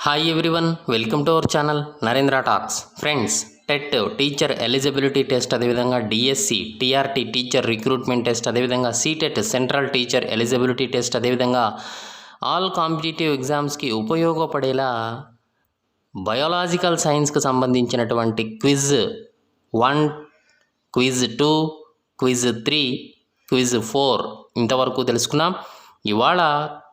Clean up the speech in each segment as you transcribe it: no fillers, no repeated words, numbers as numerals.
Hi everyone, welcome to our channel Narendra talks. Friends, TET teacher eligibility test, అదేవిధంగా DSC TRT teacher recruitment test, అదేవిధంగా CTET central teacher eligibility test, అదేవిధంగా all competitive ఎగ్జామ్స్కి ఉపయోగపడేలా biological సైన్స్కి సంబంధించినటువంటి quiz 1, quiz 2, quiz 3, quiz 4 ఇంతవరకు తెలుసుకున్నాం. ఇవాళ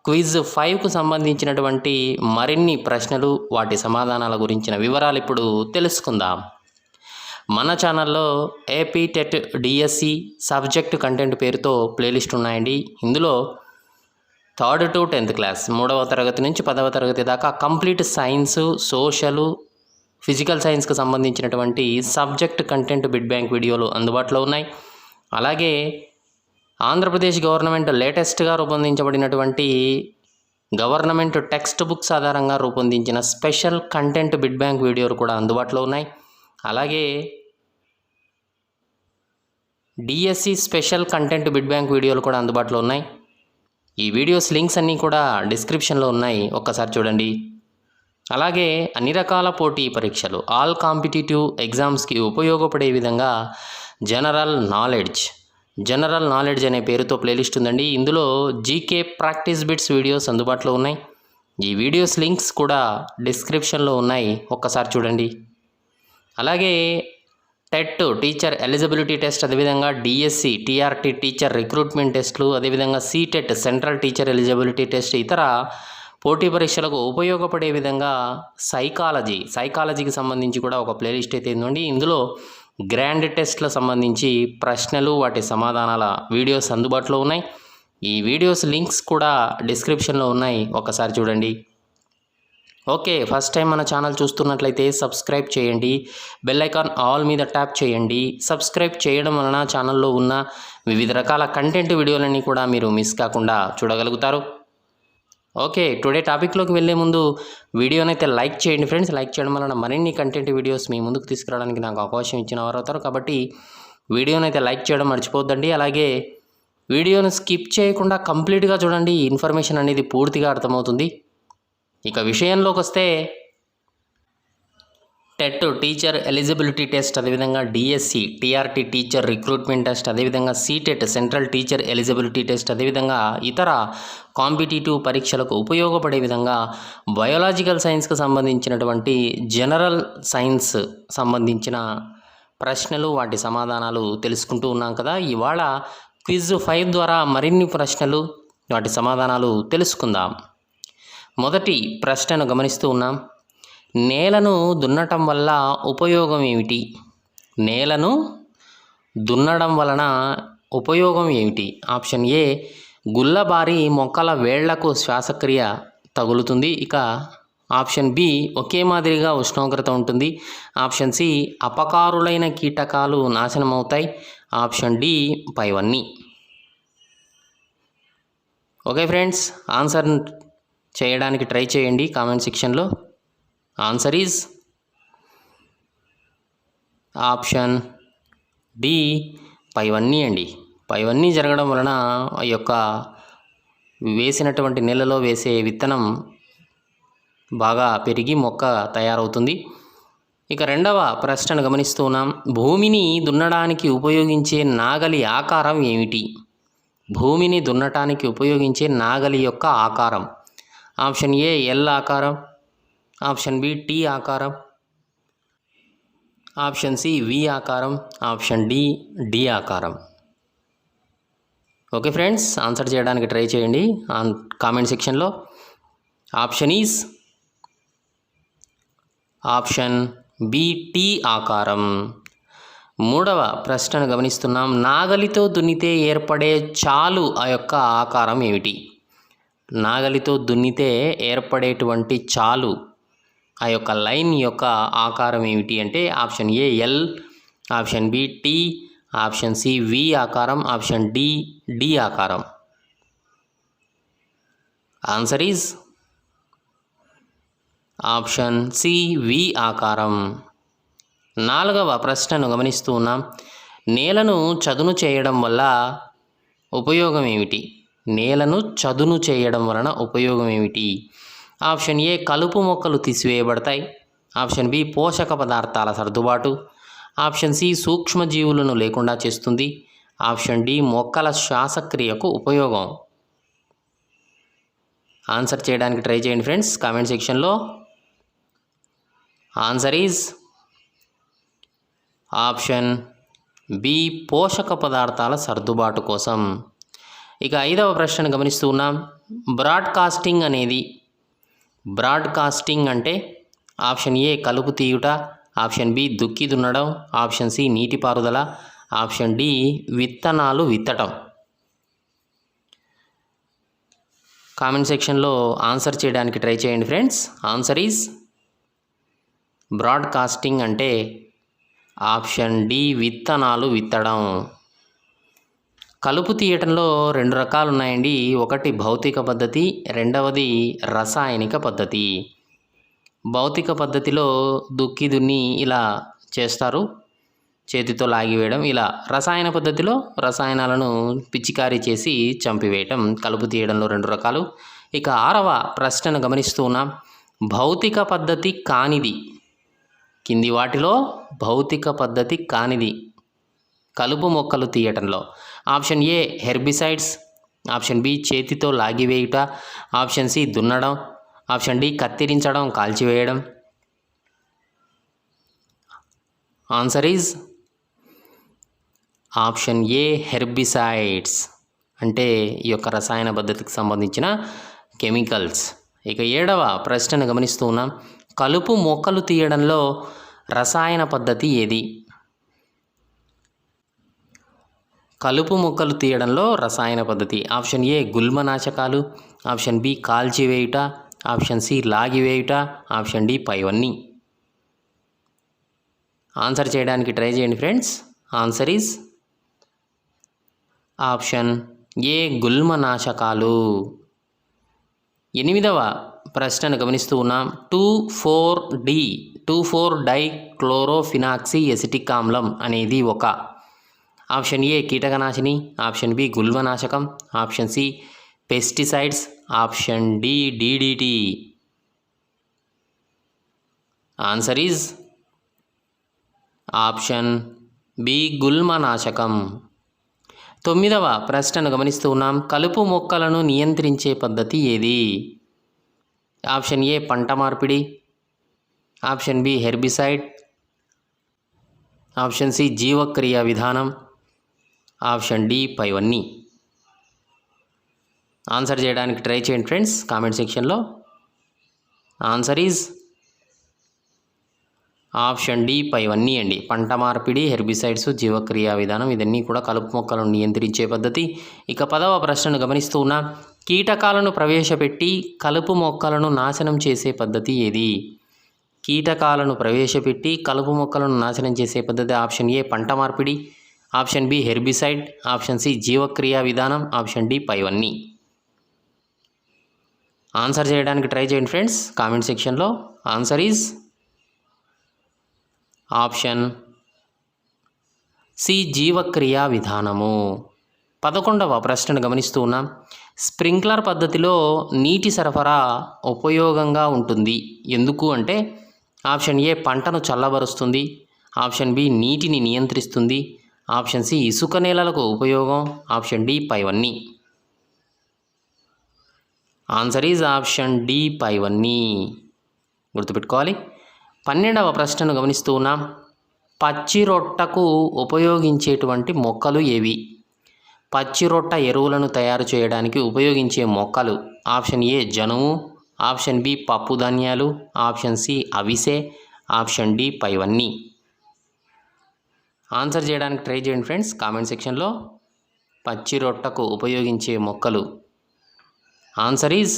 క్విజ్ 5కు సంబంధించినటువంటి మరిన్ని ప్రశ్నలు, వాటి సమాధానాల గురించిన వివరాలు ఇప్పుడు తెలుసుకుందాం. మన ఛానల్లో AP TET DSC subject content పేరుతో ప్లేలిస్ట్ ఉన్నాయండి. ఇందులో 3rd to 10th క్లాస్, 3వ తరగతి నుంచి 10వ తరగతి దాకా కంప్లీట్ సైన్స్, సోషల్, ఫిజికల్ సైన్స్కి సంబంధించినటువంటి సబ్జెక్ట్ కంటెంట్ బిడ్ బ్యాంక్ వీడియోలు అందుబాటులో ఉన్నాయి. అలాగే ఆంధ్రప్రదేశ్ గవర్నమెంట్ లేటెస్ట్గా రూపొందించబడినటువంటి గవర్నమెంట్ టెక్స్ట్ బుక్స్ ఆధారంగా రూపొందించిన స్పెషల్ కంటెంట్ బిడ్ బ్యాంక్ వీడియోలు కూడా అందుబాటులో ఉన్నాయి. అలాగే DSC special content bid bank వీడియోలు కూడా అందుబాటులో ఉన్నాయి. ఈ వీడియోస్ లింక్స్ అన్నీ కూడా డిస్క్రిప్షన్లో ఉన్నాయి, ఒక్కసారి చూడండి. అలాగే అన్ని రకాల పోటీ పరీక్షలు, ఆల్ కాంపిటేటివ్ ఎగ్జామ్స్కి ఉపయోగపడే విధంగా జనరల్ నాలెడ్జ్ అనే పేరుతో ప్లేలిస్ట్ ఉందండి. ఇందులో జీకే ప్రాక్టీస్ బిట్స్ వీడియోస్ అందుబాటులో ఉన్నాయి. ఈ వీడియోస్ లింక్స్ కూడా డిస్క్రిప్షన్లో ఉన్నాయి, ఒక్కసారి చూడండి. అలాగే టెట్ టీచర్ ఎలిజిబిలిటీ టెస్ట్, అదేవిధంగా డిఎస్సి టీఆర్టీ టీచర్ రిక్రూట్మెంట్ టెస్టులు, అదేవిధంగా CTET central teacher eligibility test, ఇతర పోటీ పరీక్షలకు ఉపయోగపడే విధంగా సైకాలజీకి సంబంధించి కూడా ఒక ప్లేలిస్ట్ అయితే ఉందండి. ఇందులో గ్రాండ్ టెస్ట్లకు సంబంధించి ప్రశ్నలు, వాటి సమాధానాల వీడియోస్ అందుబాటులో ఉన్నాయి. ఈ వీడియోస్ లింక్స్ కూడా డిస్క్రిప్షన్లో ఉన్నాయి, ఒకసారి చూడండి. ఓకే, ఫస్ట్ టైం మన ఛానల్ చూస్తున్నట్లయితే సబ్స్క్రైబ్ చేయండి, బెల్ ఐకాన్ ఆల్ మీద ట్యాప్ చేయండి. సబ్స్క్రైబ్ చేయడం వలన ఛానల్లో ఉన్న వివిధ రకాల కంటెంట్ వీడియోలన్నీ కూడా మీరు మిస్ కాకుండా చూడగలుగుతారు. ఓకే, టుడే టాపిక్లోకి వెళ్ళే ముందు వీడియోనైతే లైక్ చేయండి ఫ్రెండ్స్. లైక్ చేయడం వలన మరిన్ని కంటెంట్ వీడియోస్ మీ ముందుకు తీసుకురావడానికి నాకు అవకాశం ఇచ్చిన వారు అవుతారు. కాబట్టి వీడియోనైతే లైక్ చేయడం మర్చిపోద్దండి. అలాగే వీడియోను స్కిప్ చేయకుండా కంప్లీట్గా చూడండి, ఇన్ఫర్మేషన్ అనేది పూర్తిగా అర్థమవుతుంది. ఇక విషయంలోకి వస్తే, టెట్ టీచర్ ఎలిజిబిలిటీ టెస్ట్, అదేవిధంగా DSC TRT teacher recruitment test, అదేవిధంగా CTET central teacher eligibility test, అదేవిధంగా ఇతర కాంపిటేటివ్ పరీక్షలకు ఉపయోగపడే విధంగా బయోలాజికల్ సైన్స్కి సంబంధించినటువంటి జనరల్ సైన్స్ సంబంధించిన ప్రశ్నలు, వాటి సమాధానాలు తెలుసుకుంటూ ఉన్నాం కదా. ఇవాళ క్విజ్ 5 ద్వారా మరిన్ని ప్రశ్నలు, వాటి సమాధానాలు తెలుసుకుందాం. మొదటి ప్రశ్నను గమనిస్తూ ఉన్నాం. నేలను దున్నటం వల్ల ఉపయోగం ఏమిటి? నేలను దున్నడం వలన ఉపయోగం ఏమిటి? ఆప్షన్ ఏ, గుల్లబారి మొక్కల వేళ్లకు శ్వాసక్రియ తగులుతుంది. ఇక ఆప్షన్ బి, ఒకే మాదిరిగా ఉష్ణోగ్రత ఉంటుంది. ఆప్షన్ సి, అపకారులైన కీటకాలు నాశనమవుతాయి. ఆప్షన్ డి, పైవన్నీ. ఓకే ఫ్రెండ్స్, ఆన్సర్ చేయడానికి ట్రై చేయండి కామెంట్ సెక్షన్లో. ఆన్సర్ ఈజ్ ఆప్షన్ డి, పైవన్నీ అండి. పైవన్నీ జరగడం వలన ఆ యొక్క వేసినటువంటి నెలలో వేసే విత్తనం బాగా పెరిగి మొక్క తయారవుతుంది. ఇక రెండవ ప్రశ్నను గమనిస్తూ ఉన్నాం. భూమిని దున్నడానికి ఉపయోగించే నాగలి ఆకారం ఏమిటి? భూమిని దున్నటానికి ఉపయోగించే నాగలి యొక్క ఆకారం. ఆప్షన్ ఏ, ఎల్ ఆకారం. ఆప్షన్ బి, టీ ఆకారం. ఆప్షన్ సి, వి ఆకారం. ఆప్షన్ డి, డి ఆకారం. ఓకే ఫ్రెండ్స్, ఆన్సర్ చేయడానికి ట్రై చేయండి కామెంట్ సెక్షన్లో. Option is option B, T ఆకారం. మూడవ ప్రశ్నను గమనిస్తున్నాం. నాగలితో దున్నితే ఏర్పడే చాలు ఆ యొక్క ఆకారం ఏమిటి? నాగలితో దున్నితే ఏర్పడేటువంటి చాలు, ఆ యొక్క లైన్ యొక్క ఆకారం ఏమిటి అంటే option A, L. Option B, T. Option C, V ఆకారం. ఆప్షన్ డి, డి ఆకారం. Answer is option C, V ఆకారం. నాలుగవ ప్రశ్నను గమనిస్తూ ఉన్నాం. నేలను చదును చేయడం వల్ల ఉపయోగం ఏమిటి? నేలను చదును చేయడం వలన ఉపయోగం ఏమిటి? ఆప్షన్ ఏ కలుపు మొక్కలు తీసివేయబడతాయి. ఆప్షన్ బి పోషక పదార్థాల సర్దుబాటు. ఆప్షన్ సి సూక్ష్మజీవులను లేకుండా చేస్తుంది. ఆప్షన్ డి మొక్కల శ్వాసక్రియకు ఉపయోగం. ఆన్సర్ చేయడానికి ట్రై చేయండి ఫ్రెండ్స్ కామెంట్ సెక్షన్లో. ఆన్సర్ ఈజ్ ఆప్షన్ బి పోషక పదార్థాల సర్దుబాటు కోసం. ఇక 5వ ప్రశ్నను గమనిస్తూ ఉన్నాం. బ్రాడ్కాస్టింగ్ అంటే ఆప్షన్ ఏ కలుపు తీయుట, ఆప్షన్ బి దుక్కి దున్నడం, ఆప్షన్ సి నీటిపారుదల, ఆప్షన్ డి విత్తనాలు విత్తటం. కామెంట్ సెక్షన్లో ఆన్సర్ చేయడానికి ట్రై చేయండి ఫ్రెండ్స్. ఆన్సర్ ఈజ్ బ్రాడ్కాస్టింగ్ అంటే ఆప్షన్ డి విత్తనాలు విత్తడం. కలుపు తీయటంలో 2 రకాలు ఉన్నాయండి. ఒకటి భౌతిక పద్ధతి, రెండవది రసాయనిక పద్ధతి. భౌతిక పద్ధతిలో దుక్కి దున్ని ఇలా చేస్తారు, చేతితో లాగివేయడం. ఇలా రసాయన పద్ధతిలో రసాయనాలను పిచికారీ చేసి చంపివేయటం. కలుపు తీయడంలో 2 రకాలు. ఇక 6వ ప్రశ్నను గమనిస్తూ ఉన్నాం. భౌతిక పద్ధతి కానిది, కింది వాటిలో భౌతిక పద్ధతి కానిది కలుపు మొక్కలు తీయటంలో. Option A herbicides, option B చేతితో లాగివేయుట, ఆప్షన్ సి దున్నడం, ఆప్షన్ డి కత్తిరించడం కాల్చివేయడం. Answer is option A herbicides అంటే ఈ యొక్క రసాయన పద్ధతికి సంబంధించిన కెమికల్స్. ఇక 7వ ప్రశ్నను గమనిస్తూ ఉన్నాం. కలుపు మొక్కలు తీయడంలో రసాయన పద్ధతి ఏది? కలుపు మొక్కలు తీయడంలో రసాయన పద్ధతి. ఆప్షన్ ఏ గుల్మనాశకాలు, ఆప్షన్ బి కాల్చివేయుట, ఆప్షన్ సి లాగివేయుట, ఆప్షన్ డి పైవన్నీ. ఆన్సర్ చేయడానికి ట్రై చేయండి friends. Answer is option A గుల్మనాశకాలు. 8వ ప్రశ్నను గమనిస్తూ ఉన్నాం. 2,4-డైక్లోరోఫినాక్సీ ఎసిటిక్ ఆమ్లం అనేది ఒక ఆప్షన్ ఏ కీటకనాశిని, ఆప్షన్ బి గుల్మనాశకం, option C pesticides, option D DDT. Answer is option B గుల్మనాశకం. 9వ ప్రశ్నను గమనిస్తూ ఉన్నాం. కలుపు మొక్కలను నియంత్రించే పద్ధతి ఏది? ఆప్షన్ ఏ పంట మార్పిడి, option B herbicide, option C జీవక్రియ విధానం, ఆప్షన్ డి పైవన్నీ. ఆన్సర్ చేయడానికి ట్రై చేయండి ఫ్రెండ్స్ కామెంట్ సెక్షన్లో. ఆన్సర్ ఈజ్ ఆప్షన్ డి పైవన్నీ అండి. పంట మార్పిడి, హెర్బిసైడ్స్, జీవక్రియ విధానం ఇవన్నీ కూడా కలుపు మొక్కలను నియంత్రించే పద్ధతి. ఇక 10వ ప్రశ్నను గమనిస్తూ ఉన్నా. కీటకాలను ప్రవేశపెట్టి కలుపు మొక్కలను నాశనం చేసే పద్ధతి ఏది? కీటకాలను ప్రవేశపెట్టి కలుపు మొక్కలను నాశనం చేసే పద్ధతి. ఆప్షన్ ఏ పంట మార్పిడి, option B herbicide, option C జీవక్రియ విధానం, ఆప్షన్ డి పైవన్నీ. ఆన్సర్ చేయడానికి ట్రై చేయండి ఫ్రెండ్స్ కామెంట్ సెక్షన్లో. ఆన్సర్ ఈజ్ ఆప్షన్ సి జీవక్రియ విధానము. 11వ ప్రశ్నను గమనిస్తూ ఉన్నాం. స్ప్రింక్లర్ పద్ధతిలో నీటి సరఫరా ఉపయోగంగా ఉంటుంది ఎందుకు అంటే ఆప్షన్ ఏ పంటను చల్లబరుస్తుంది, ఆప్షన్ బి నీటిని నియంత్రిస్తుంది, ఆప్షన్ సి ఇసుక నేలలకు ఉపయోగం, ఆప్షన్ డి పైవన్నీ. ఆన్సర్ ఈజ్ ఆప్షన్ డి పైవన్నీ. గుర్తుపెట్టుకోవాలి. 12వ ప్రశ్నను గమనిస్తూ ఉన్నాం. పచ్చి రొట్టకు ఉపయోగించేటువంటి మొక్కలు ఏవి? పచ్చి రొట్ట ఎరువులను తయారు చేయడానికి ఉపయోగించే మొక్కలు. ఆప్షన్ ఏ జనుము, ఆప్షన్ బి పప్పు ధాన్యాలు, ఆప్షన్ సి అవిసె, ఆప్షన్ డి పైవన్నీ. ఆన్సర్ చేయడానికి ట్రై చేయండి ఫ్రెండ్స్ కామెంట్ సెక్షన్లో. పచ్చి రొట్టకు ఉపయోగించే మొక్కలు. ఆన్సర్ ఈజ్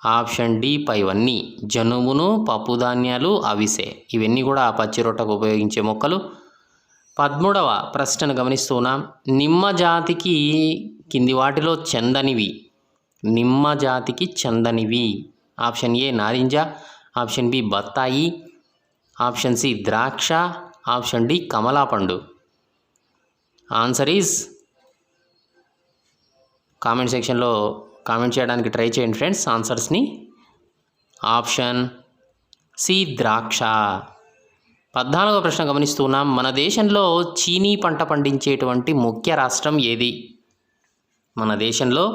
ఆప్షన్ డి పైవన్నీ. జనుమును, పప్పు ధాన్యాలు, అవిసె ఇవన్నీ కూడా పచ్చి రొట్టకు ఉపయోగించే మొక్కలు. 13వ ప్రశ్నను గమనిస్తున్నాం. నిమ్మ జాతికి కింది వాటిలో చెందనివి. నిమ్మ జాతికి చెందనివి. ఆప్షన్ ఏ నారింజ, ఆప్షన్ బి బత్తాయి, ఆప్షన్ సి ద్రాక్ష, ఆప్షన్ డి కమలా పండు. ఆన్సర్ ఈజ్ కామెంట్ సెక్షన్లో కామెంట్ చేయడానికి ట్రై చేయండి ఫ్రెండ్స్ ఆన్సర్స్ని. ఆప్షన్ సి ద్రాక్ష. 14వ ప్రశ్న గమనిస్తున్నాం. మన దేశంలో చీనీ పంట పండించేటువంటి ముఖ్య రాష్ట్రం ఏది? మన దేశంలో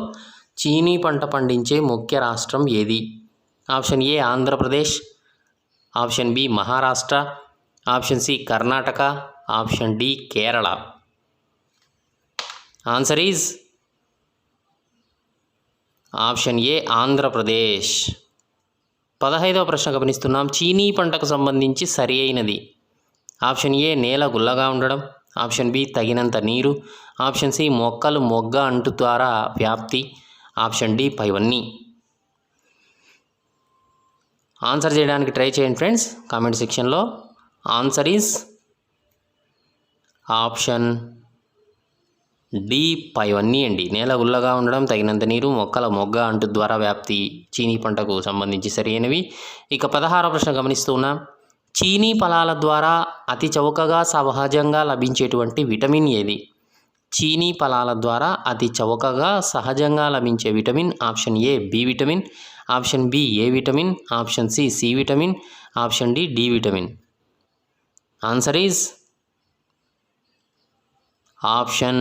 చీనీ పంట పండించే ముఖ్య రాష్ట్రం ఏది? Option A Andhra Pradesh, option B Maharashtra, option C Karnataka, option D Kerala. Answer is option ఏ ఆంధ్రప్రదేశ్. 15వ ప్రశ్న గమనిస్తున్నాం. చీనీ పంటకు సంబంధించి సరి అయినది. ఆప్షన్ ఏ నేల గుల్లగా ఉండడం, ఆప్షన్ బి తగినంత నీరు, ఆప్షన్ సి మొక్కలు మొగ్గ అంటు ద్వారా వ్యాప్తి, ఆప్షన్ డి పైవన్నీ. ఆన్సర్ చేయడానికి ట్రై చేయండి ఫ్రెండ్స్ కామెంట్ సెక్షన్లో. ఆన్సర్ ఈజ్ ఆప్షన్ డి పైవన్నీ అండి. నేల గుల్లగా ఉండడం, తగినంత నీరు, మొక్కల మొగ్గ అంటు ద్వారా వ్యాప్తి చీనీ పంటకు సంబంధించి సరైనవి. ఇక 16వ ప్రశ్న గమనిస్తూ ఉన్నాం. చీనీ ఫలాల ద్వారా అతి చౌకగా సహజంగా లభించేటువంటి విటమిన్ ఏది? చీనీ ఫలాల ద్వారా అతి చౌకగా సహజంగా లభించే vitamin. Option A B vitamin, option B A vitamin, option C C vitamin, option D D vitamin. Answer is option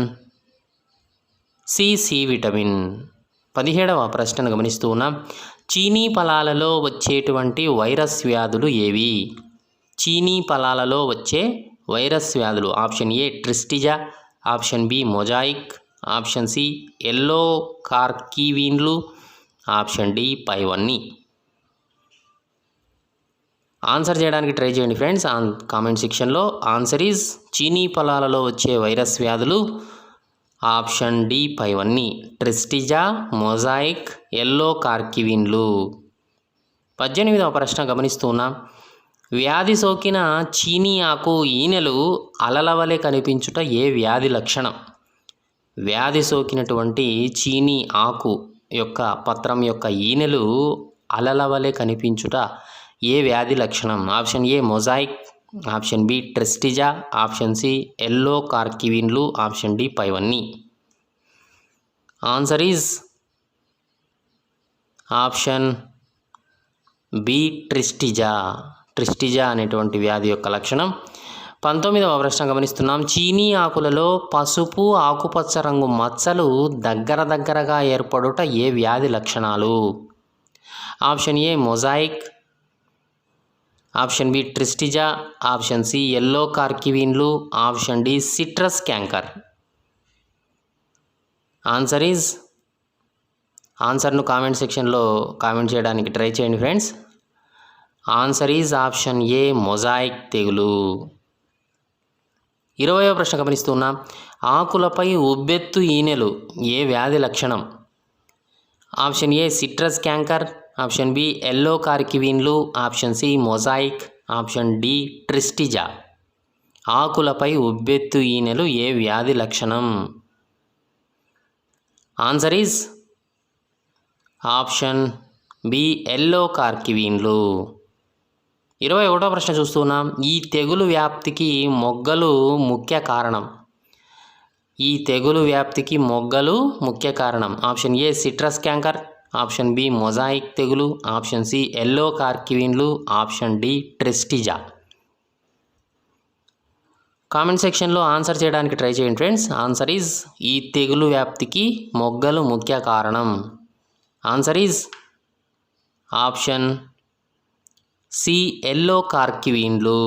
C vitamin. 17వ ప్రశ్నను గమనిస్తూ ఉన్నాం. చీనీ ఫలాలలో వచ్చేటువంటి వైరస్ వ్యాధులు ఏవి? చీనీ ఫలాలలో వచ్చే వైరస్ వ్యాధులు. Option A tristeza, option B mosaic, option C yellow కార్కివీన్లు, ఆప్షన్ డి పైవన్నీ. ఆన్సర్ చేయడానికి ట్రై చేయండి ఫ్రెండ్స్ కామెంట్ సెక్షన్లో. ఆన్సర్ ఈజ్ చీనీ ఫలాలలో వచ్చే వైరస్ వ్యాధులు ఆప్షన్ డి పైవన్నీ. ట్రిస్టిజా, మొజాయిక్, ఎల్లో కార్కివీన్లు. 18వ ప్రశ్న గమనిస్తున్నాం. వ్యాధి సోకిన చీనీ ఆకు ఈనెలు అలల వలె కనిపించుట ఏ వ్యాధి లక్షణం? వ్యాధి సోకినటువంటి చీనీ ఆకు యొక్క పత్రం యొక్క ఈనెలు అలల వలె కనిపించుట ఏ వ్యాధి లక్షణం? Option A mosaic, option B tristeza, option C yellow కార్కివీన్లు, ఆప్షన్ డి పైవన్నీ. Answer is option B tristeza. Tristeza అనేటువంటి వ్యాధి యొక్క లక్షణం. 19వ ప్రశ్న గమనిస్తున్నాం. చీనీ ఆకులలో పసుపు ఆకుపచ్చ రంగు మచ్చలు దగ్గరగా ఏర్పడుట ఏ వ్యాధి లక్షణాలు? Option A mosaic, option B tristeza, option C yellow కార్కివీన్లు, option D citrus canker. Answer is ఆన్సర్ను కామెంట్ సెక్షన్లో కామెంట్ చేయడానికి ట్రై చేయండి friends. Answer is option A mosaic తెగులు. 20వ ప్రశ్న గమనిస్తున్నాం. ఆకులపై ఉబ్బెత్తు ఈనెలు ఏ వ్యాధి లక్షణం? Option A citrus canker, option B yellow కార్కివీన్లు, option C mosaic, option D tristeza. ఆకులపై ఉబ్బెత్తు ఈనెలు ఏ వ్యాధి లక్షణం? Answer is option B yellow కార్కివీన్లు. 21వ ప్రశ్న చూస్తున్నాం. ఈ తెగులు వ్యాప్తికి మొగ్గలు ముఖ్య కారణం. ఈ తెగులు వ్యాప్తికి మొగ్గలు ముఖ్య కారణం. Option A citrus canker, option B mosaic తెగులు, ఆప్షన్ సి ఎల్లో కార్కివీన్లు, ఆప్షన్ డి ట్రిస్టిజా. కామెంట్ సెక్షన్లో ఆన్సర్ చేయడానికి ట్రై చేయండి ఫ్రెండ్స్. ఆన్సర్ ఈజ్ ఈ తెగులు వ్యాప్తికి మొగ్గలు ముఖ్య కారణం. Answer is option C yellow కార్కివీన్లు.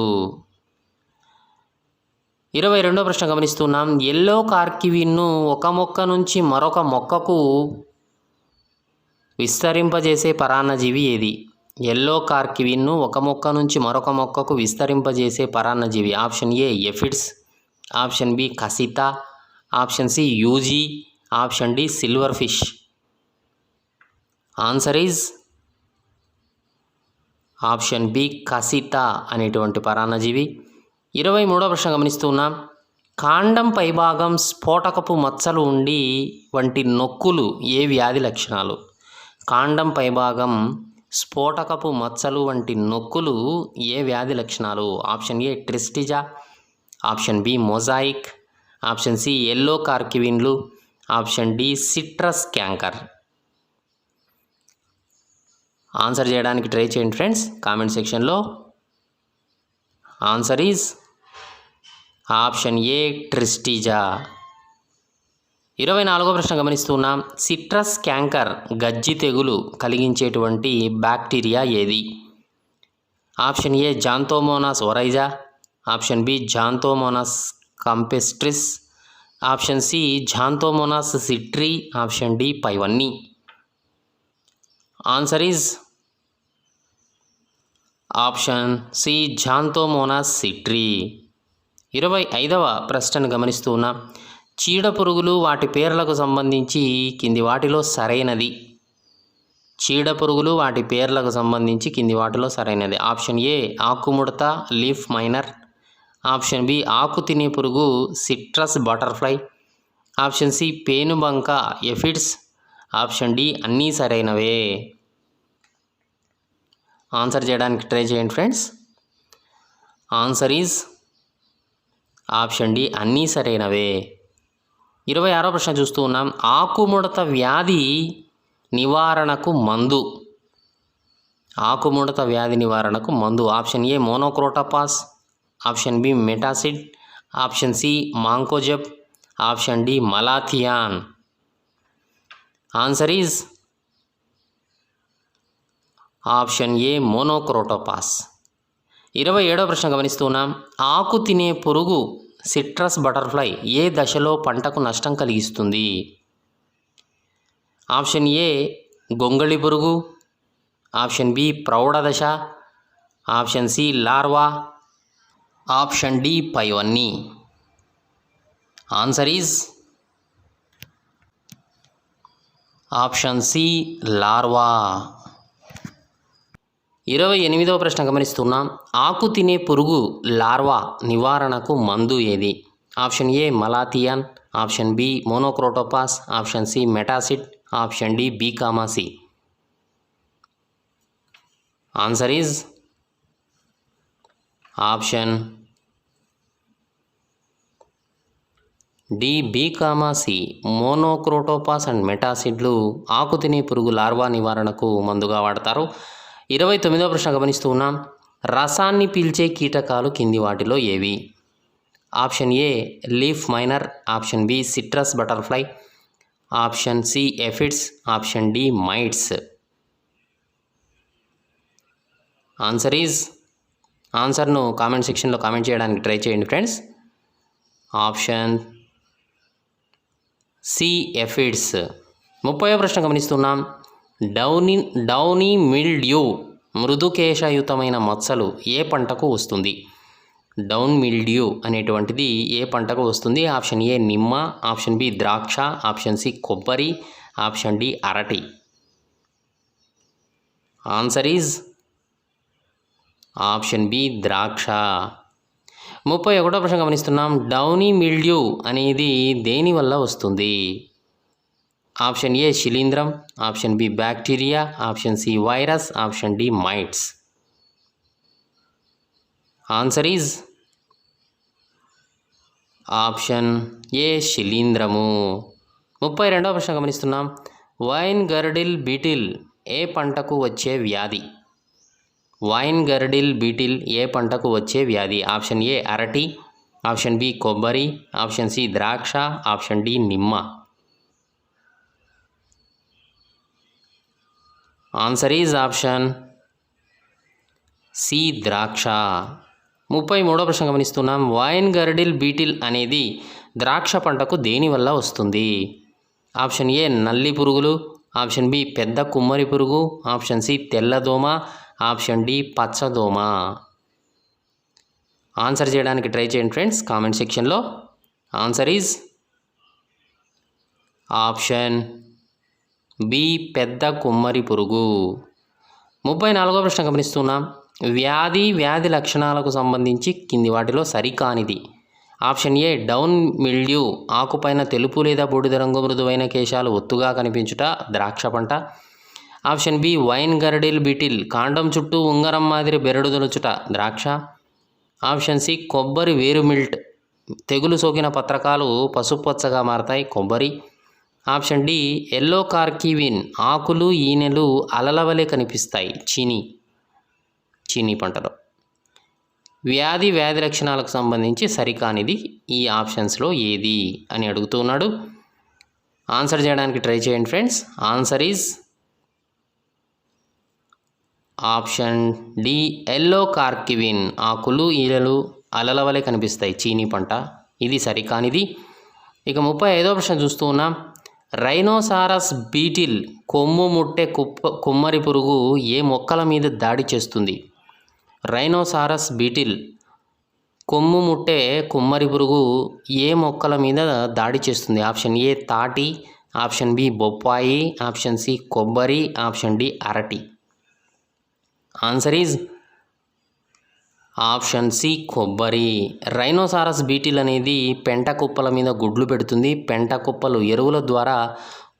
22వ ప్రశ్న గమనిస్తున్నాం. ఎల్లో కార్కివీన్ను ఒక మొక్క నుంచి మరొక మొక్కకు విస్తరింపజేసే పరాన్నజీవి ఏది? ఎల్లో కార్కివీన్ను ఒక మొక్క నుంచి మరొక మొక్కకు విస్తరింపజేసే పరాన్నజీవి. Option A aphids, option B కసితా, ఆప్షన్ సి యూజీ, option D silver fish. Answer is option B కసితా అనేటువంటి పరాన్నజీవి. 23వ ప్రశ్న గమనిస్తున్నాం. కాండం పైభాగం స్ఫోటకపు మచ్చలు ఉండి వంటి నొక్కులు ఏ వ్యాధి లక్షణాలు? కాండం పైభాగం స్ఫోటకపు మచ్చలు వంటి నొక్కులు ఏ వ్యాధి లక్షణాలు? Option A tristeza, option B mosaic, option C yellow కార్కివీన్లు, option D citrus canker. Answer చేయడానికి ట్రై చేయండి ఫ్రెండ్స్ కామెంట్ సెక్షన్లో. Answer is option A tristeza. 24వ ప్రశ్న గమనిస్తున్నాం. సిట్రస్ క్యాంకర్ గజ్జి తెగులు కలిగించేటువంటి బ్యాక్టీరియా ఏది? Option A Xanthomonas oryzae, option B Xanthomonas campestris, option C Xanthomonas citri, option D పైవన్నీ. Answer is option C Xanthomonas citri. 25వ ప్రశ్నను గమనిస్తూ ఉన్నాం. చీడపురుగులు వాటి పేర్లకు సంబంధించి కింది వాటిలో సరైనది. చీడపురుగులు వాటి పేర్లకు సంబంధించి కింది వాటిలో సరైనది. ఆప్షన్ ఏ ఆకుముడత లీఫ్ మైనర్, ఆప్షన్ బి ఆకు తినే పురుగు సిట్రస్ బటర్ఫ్లై, ఆప్షన్ సి పేనుబంక ఎఫిడ్స్, ఆప్షన్ డి అన్నీ సరైనవే. ఆన్సర్ చేయడానికి ట్రై చేయండి friends. Answer is option D అన్నీ సరైనవే. 26వ ప్రశ్న చూస్తూ ఉన్నాం. ఆకుముడత వ్యాధి నివారణకు మందు. ఆకుముడత వ్యాధి నివారణకు మందు. Option A monocrotophos, option B metacid, option C mancozeb, option D malathion. Answer is option A monocrotophos. 27వ ప్రశ్న గమనిస్తున్నాం. ఆకు తినే పురుగు సిట్రస్ బటర్ఫ్లై ఏ దశలో పంటకు నష్టం కలిగిస్తుంది? ఆప్షన్ ఏ గొంగళి పురుగు, ఆప్షన్ బి ప్రౌఢ దశ, option C larva, option D పైవన్నీ. Answer is option C larva. 28వ ప్రశ్న గమనిస్తున్నాం. ఆకు తినే పురుగు లార్వా నివారణకు మందు ఏది? Option A malathion, option B monocrotophos, option C metacid, option D బీకామాసి. ఆన్సర్ ఈజ్ ఆప్షన్ డి బీకామాసి. మోనోక్రోటోపాస్ అండ్ మెటాసిడ్లు ఆకు తినే పురుగు లార్వా నివారణకు మందుగా వాడతారు. 29వ ప్రశ్న గమనిస్తూ ఉన్నాం. రసాన్ని పీల్చే కీటకాలు కింది వాటిలో ఏవి? Option A leaf miner, option B citrus butterfly, option C aphids, option D mites. Answer is ఆన్సర్ను కామెంట్ సెక్షన్లో కామెంట్ చేయడానికి ట్రై చేయండి ఫ్రెండ్స్. Option C aphids. 30వ ప్రశ్న గమనిస్తున్నాం. డౌనీ మిల్డ్యూ మృదుకేశయుతమైన మచ్చలు ఏ పంటకు వస్తుంది? డౌన్ మిల్డ్యూ అనేటువంటిది ఏ పంటకు వస్తుంది? ఆప్షన్ ఏ నిమ్మ, ఆప్షన్ బి ద్రాక్ష, ఆప్షన్ సి కొబ్బరి, ఆప్షన్ డి అరటి. ఆన్సర్ ఈజ్ ఆప్షన్ బి ద్రాక్ష. 31వ ప్రశ్న గమనిస్తున్నాం. డౌనీ మిల్డ్యూ అనేది దేని వల్ల వస్తుంది? ఆప్షన్ ఏ శిలీంధ్రం, option B bacteria, option C virus, option D mites. Answer is option A శిలీంధ్రము. 32వ ప్రశ్న గమనిస్తున్నాం. వైన్ గర్డిల్ బీటిల్ ఏ పంటకు వచ్చే వ్యాధి? వైన్ గర్డిల్ బీటిల్ ఏ పంటకు వచ్చే వ్యాధి? ఆప్షన్ ఏ అరటి, ఆప్షన్ బి కొబ్బరి, ఆప్షన్ సి ద్రాక్ష, ఆప్షన్ డి నిమ్మ. ఆన్సర్ ఈజ్ ఆప్షన్ సి ద్రాక్ష. 33వ ప్రశ్న గమనిస్తున్నాం. వైన్ గర్డిల్ బీటిల్ అనేది ద్రాక్ష పంటకు దేని వల్ల వస్తుంది? ఆప్షన్ ఏ నల్లి పురుగులు, ఆప్షన్ బి పెద్ద కుమ్మరి పురుగు, ఆప్షన్ సి తెల్లదోమ, ఆప్షన్ డి పచ్చదోమ. ఆన్సర్ చేయడానికి ట్రై చేయండి ఫ్రెండ్స్ కామెంట్ సెక్షన్లో. ఆన్సర్ ఈజ్ ఆప్షన్ బి పెద్ద కుమ్మరి పురుగు. 34వ ప్రశ్న గమనిస్తున్నాం. వ్యాధి లక్షణాలకు సంబంధించి కింది వాటిలో సరికానిది. ఆప్షన్ ఏ డౌన్ మిల్డ్యూ ఆకుపైన తెలుపు లేదా బూడిద రంగు మృదువైన కేశాలు ఒత్తుగా కనిపించుట ద్రాక్ష పంట. Option B vine girdle beetle కాండం చుట్టూ ఉంగరం మాదిరి బెరడు దొలుచుట ద్రాక్ష. ఆప్షన్ సి కొబ్బరి వేరు మిల్ట్ తెగులు సోకిన పత్రకాలు పసుపచ్చగా మారతాయి కొబ్బరి. ఆప్షన్ డి ఎల్లో కార్కివిన్, ఆకులు ఈనెలు అలల వలె కనిపిస్తాయి చీనీ పంటలో. వ్యాధి లక్షణాలకు సంబంధించి సరికానిది ఈ ఆప్షన్స్లో ఏది అని అడుగుతున్నాడు. ఆన్సర్ చేయడానికి ట్రై చేయండి friends. Answer is option D yellow corky vein, ఆకులు ఈనెలు అలల వలె కనిపిస్తాయి చీనీ పంట. ఇది సరికానిది. ఇక 35వ ప్రశ్న చూస్తూ ఉన్నాం. రైనోసారస్ బీటిల్ కొమ్ము ముట్టె కుమ్మరి పురుగు ఏ మొక్కల మీద దాడి చేస్తుంది? రైనోసారస్ బీటిల్ కొమ్ము ముట్టె కుమ్మరి పురుగు ఏ మొక్కల మీద దాడి చేస్తుంది? ఆప్షన్ ఏ తాటి, ఆప్షన్ బి బొప్పాయి, ఆప్షన్ సి కొబ్బరి, ఆప్షన్ డి అరటి. ఆన్సర్ ఈజ్ ఆప్షన్ సి కొబ్బరి. రైనోసారస్ బీటిల్ అనేది పెంట కుప్పల మీద గుడ్లు పెడుతుంది. పెంట కుప్పలు ఎరువుల ద్వారా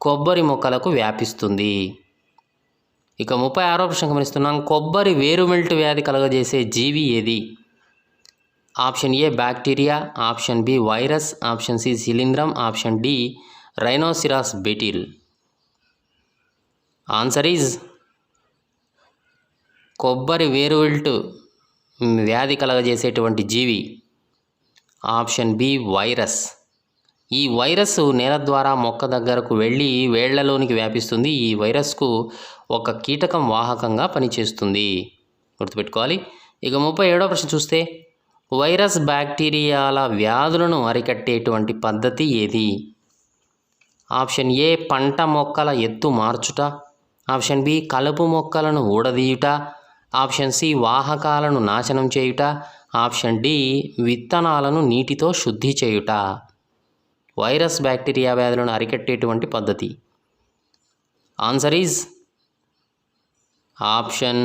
కొబ్బరి మొక్కలకు వ్యాపిస్తుంది. ఇక 36వ ప్రశ్న గమనిస్తున్నాం. కొబ్బరి వేరుమెల్ట్ వ్యాధి కలుగజేసే జీవి ఏది? Option A bacteria, option B virus, option C శిలీంధ్రం, option D rhinoceros beetle. Answer is కొబ్బరి వేరుమెల్ట్ వ్యాధి కలగజేసేటువంటి జీవి ఆప్షన్ బి వైరస్. ఈ వైరస్ నేల ద్వారా మొక్క దగ్గరకు వెళ్ళి వేళ్లలోనికి వ్యాపిస్తుంది. ఈ వైరస్కు ఒక కీటకం వాహకంగా పనిచేస్తుంది, గుర్తుపెట్టుకోవాలి. ఇక 37వ ప్రశ్న చూస్తే వైరస్ బ్యాక్టీరియాల వ్యాధులను అరికట్టేటువంటి పద్ధతి ఏది? ఆప్షన్ ఏ పంట మొక్కల ఎత్తు మార్చుట, ఆప్షన్ బి కలుపు మొక్కలను ఊడదీయుట, ఆప్షన్ సి వాహకాలను నాశనం చేయుట, ఆప్షన్ డి విత్తనాలను నీటితో శుద్ధి చేయుట. వైరస్ బ్యాక్టీరియా వ్యాధులను అరికట్టేటువంటి పద్ధతి ఆన్సర్ ఈజ్ ఆప్షన్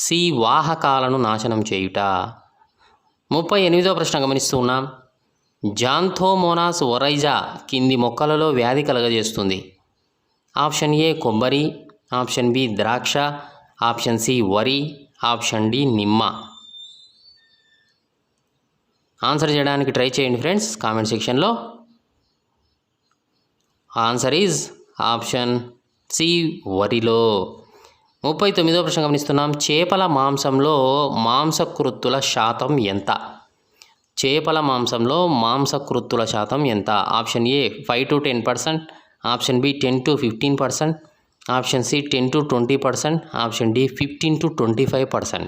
సి వాహకాలను నాశనం చేయుట. 38వ ప్రశ్న గమనిస్తూ ఉన్నాం. జాంథోమోనాస్ ఒరైజా కింది మొక్కలలో వ్యాధి కలగజేస్తుంది? ఆప్షన్ ఏ కొబ్బరి, ఆప్షన్ బి ద్రాక్ష, ఆప్షన్ సి వరి, ఆప్షన్ డి నిమ్మ. ఆన్సర్ చేయడానికి ట్రై చేయండి ఫ్రెండ్స్ కామెంట్ సెక్షన్లో. ఆన్సర్ ఈజ్ ఆప్షన్ సి వరిలో. 39వ ప్రశ్న గమనిస్తున్నాం. చేపల మాంసంలో మాంసకృత్తుల శాతం ఎంత? చేపల మాంసంలో మాంసకృత్తుల శాతం ఎంత? Option A 5 to 10%, option B 10 to 15%, option C 10 to 20%, option D 15 to 25%.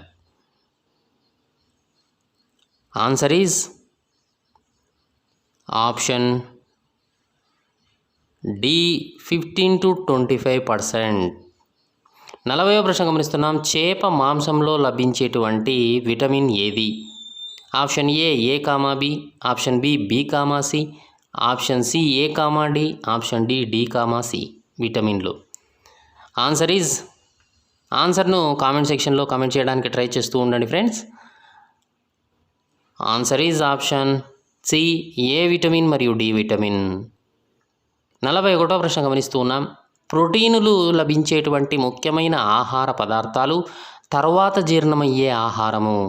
Answer is option D 15 to 25%. 40వ ప్రశ్న గమనిస్తున్నాం. చేప మాంసంలో లభించేటువంటి విటమిన్ ఏది? Option A comma B, option B comma C, option C A comma D, option D comma C విటమిన్లు. Answer is ఆన్సర్ను comment సెక్షన్లో కామెంట్ చేయడానికి ట్రై చేస్తూ ఉండండి friends. Answer is option C A vitamin మరియు డి విటమిన్. 41వ ప్రశ్న గమనిస్తూ ఉన్నాం. ప్రోటీనులు లభించేటువంటి ముఖ్యమైన ఆహార పదార్థాలు, తర్వాత జీర్ణమయ్యే ఆహారము?